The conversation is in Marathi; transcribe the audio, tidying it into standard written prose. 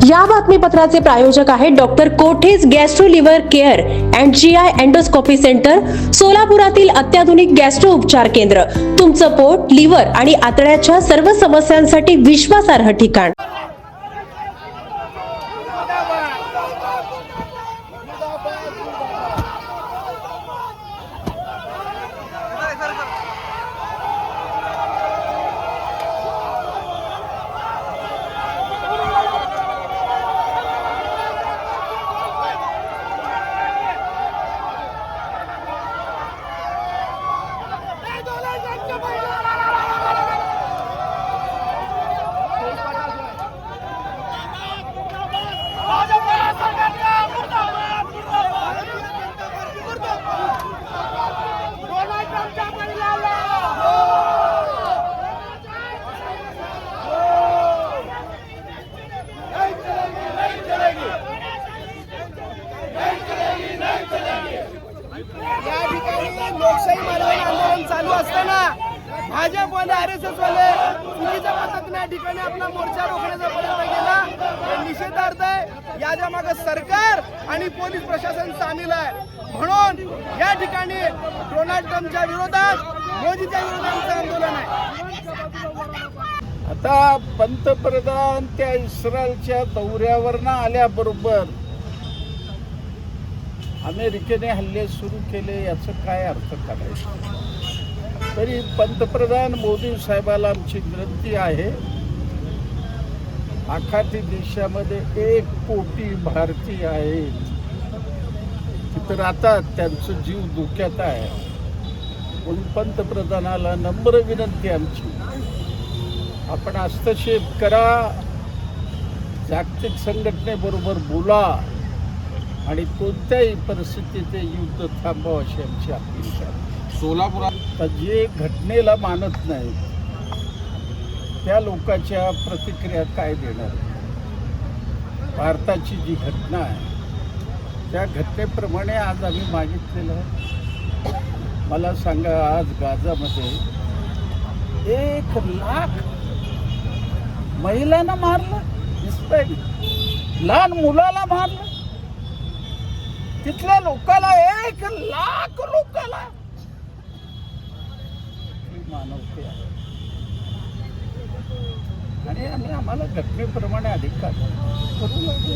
या बातमीपत्राचे प्रायोजक आहेत डॉक्टर कोठेज gastro liver care and GI endoscopy centre, सोलापुरातील अत्याधुनिक गॅस्ट्रो उपचार केंद्र. तुमचं पोट, लिव्हर आणि आतड्याच्या सर्व समस्यांसाठी विश्वासार्ह ठिकाण. लोकशाही मार्गाने आंदोलन चालू असताना भाजप वाले RSS वाले चुकीच्या पद्धतीने या ठिकाणी आपला मोर्चा रोखण्याचा प्रयत्न केला. हे निषेधार्थ आहे. याच्या मागे सरकार आणि पोलीस प्रशासन सामील आहे. म्हणून या ठिकाणी डोनाल्ड ट्रम्पच्या विरोधात, मोदीच्या विरोधात आंदोलन आहे. आता पंतप्रधान त्या इस्रायलच्या दौऱ्यावरनं आल्याबरोबर अमेरिकेने हल्ले सुरू केले याचं काय अर्थ काढायचं. तरी पंतप्रधान मोदी साहेबाला आमची विनंती आहे, आखाती देशामध्ये 1 कोटी भारतीय आहेत, तिथं राहतात, त्यांचं जीव धोक्यात आहे. म्हणून पंतप्रधानाला नम्र विनंती आमची, आपण हस्तक्षेप करा, जागतिक संघटनेबरोबर बोला आणि कोणत्याही परिस्थितीत ते युद्ध थांबवा अशी आमची अपेक्षा आहे. सोलापुरात जे घटनेला मानत नाही त्या लोकांच्या प्रतिक्रिया काय देणार. भारताची जी घटना आहे त्या घटनेप्रमाणे आज आम्ही मागितलेलं आहे. मला सांगा, आज गाझामध्ये 1 लाख महिलांना मारलं, इस्रायली लहान मुलाला मारलं, तिथल्या लोकाला 1 लाख लोकाला. मानवते आहे आणि आम्हाला घटनेप्रमाणे अधिकार करू लागले.